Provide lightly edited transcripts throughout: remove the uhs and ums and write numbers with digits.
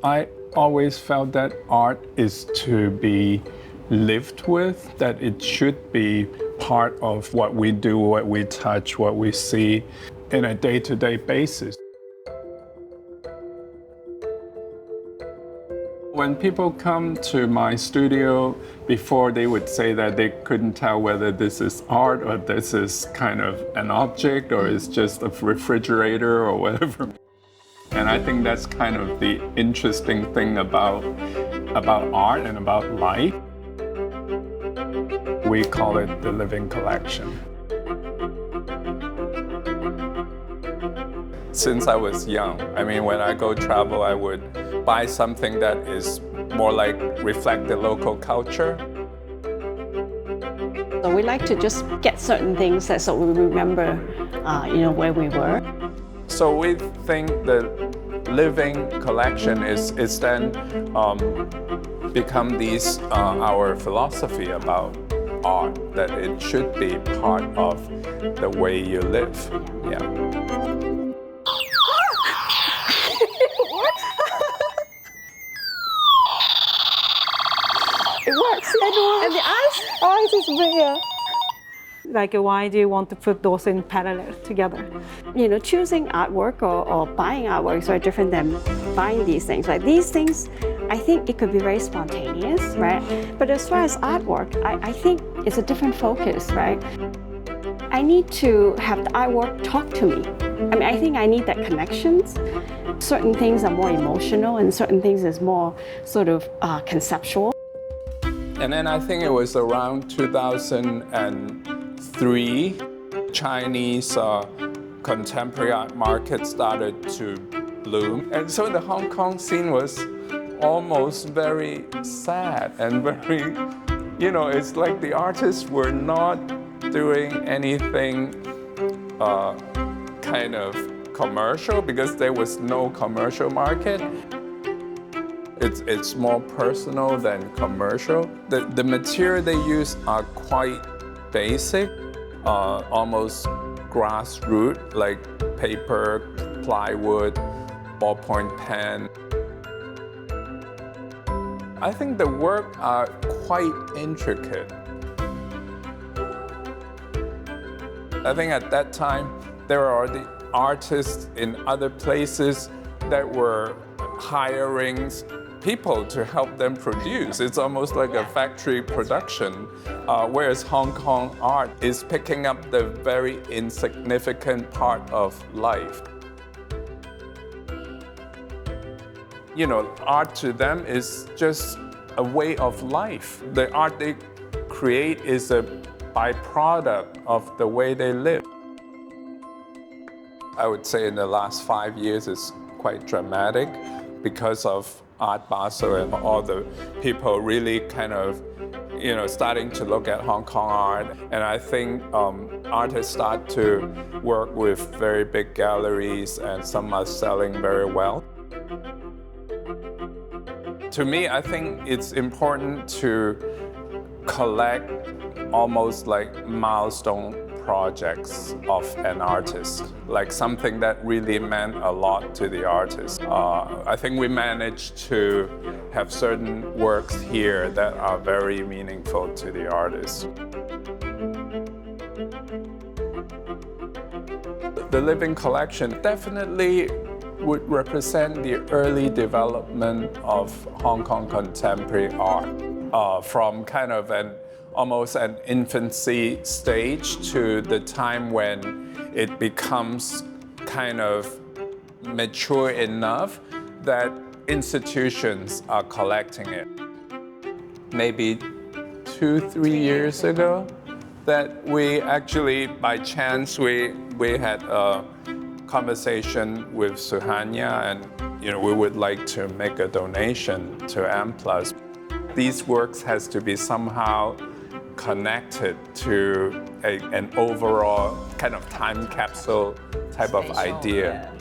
I always felt that art is to be lived with, that it should be part of what we do, what we touch, what we see in a day-to-day basis. When people come to my studio, before they would say that they couldn't tell whether this is art or this is kind of an object or it's just a refrigerator or whatever. And I think that's kind of the interesting thing about art and about life. We call it the living collection. Since I was young, I mean, when I go travel, I would buy something that is more like reflect the local culture. So we like to just get certain things so we remember, where we were. So we think the living collection is then become our philosophy about art, that it should be part of the way you live. Yeah. It works. And the eyes is bigger. Like, why do you want to put those in parallel together? Choosing artwork or buying artwork is very different than buying these things. Like these things, I think it could be very spontaneous, right? But as far as artwork, I think it's a different focus, right? I need to have the artwork talk to me. I mean, I think I need that connections. Certain things are more emotional and certain things is more sort of conceptual. And then I think it was around 2003, Chinese contemporary art market started to bloom. And so the Hong Kong scene was almost very sad and very, it's like the artists were not doing anything kind of commercial because there was no commercial market. It's more personal than commercial. The material they use are quite basic, almost grassroots, like paper, plywood, ballpoint pen. I think the work are quite intricate. I think at that time, there were already artists in other places that were hiring people to help them produce. It's almost like a factory production, whereas Hong Kong art is picking up the very insignificant part of life. Art to them is just a way of life. The art they create is a byproduct of the way they live. I would say in the last 5 years it's quite dramatic because of Art Basel and all the people really kind of, starting to look at Hong Kong art. And I think artists start to work with very big galleries and some are selling very well. To me, I think it's important to collect almost like milestone projects of an artist, like something that really meant a lot to the artist. I think we managed to have certain works here that are very meaningful to the artist. The living collection definitely would represent the early development of Hong Kong contemporary art, from kind of almost an infancy stage to the time when it becomes kind of mature enough that institutions are collecting it. Maybe 2-3 years ago that we actually, by chance, we had a conversation with Suhanya and we would like to make a donation to M+. These works has to be somehow connected to an overall kind of time capsule type of idea.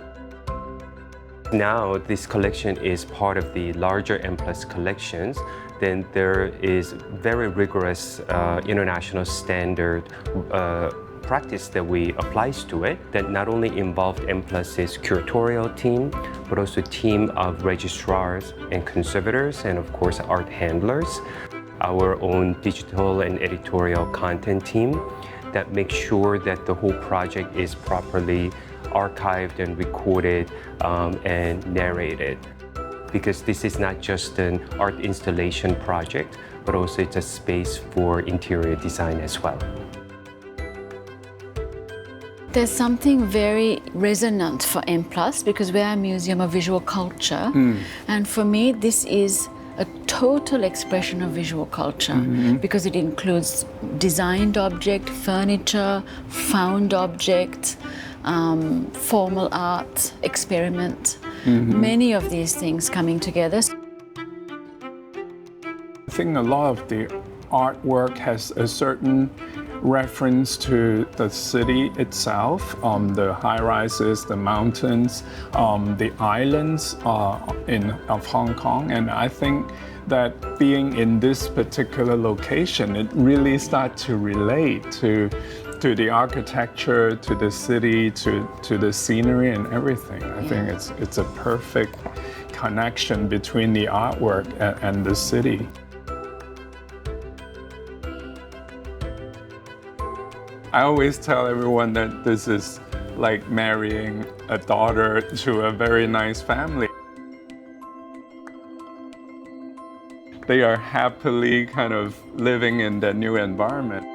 Now this collection is part of the larger M+ collections. Then there is very rigorous international standard practice that we applies to it that not only involved M+'s curatorial team, but also team of registrars and conservators, and of course art handlers, our own digital and editorial content team that makes sure that the whole project is properly archived and recorded and narrated. Because this is not just an art installation project, but also it's a space for interior design as well. There's something very resonant for M+, because we're a museum of visual culture. And for me, this is a total expression of visual culture because it includes designed object, furniture, found object, formal art, experiment. Many of these things coming together. I think a lot of the artwork has a certain reference to the city itself, the high-rises, the mountains, the islands of Hong Kong. And I think that being in this particular location, it really starts to relate to the architecture, to the city, to the scenery and everything. I think it's a perfect connection between the artwork and the city. I always tell everyone that this is like marrying a daughter to a very nice family. They are happily kind of living in their new environment.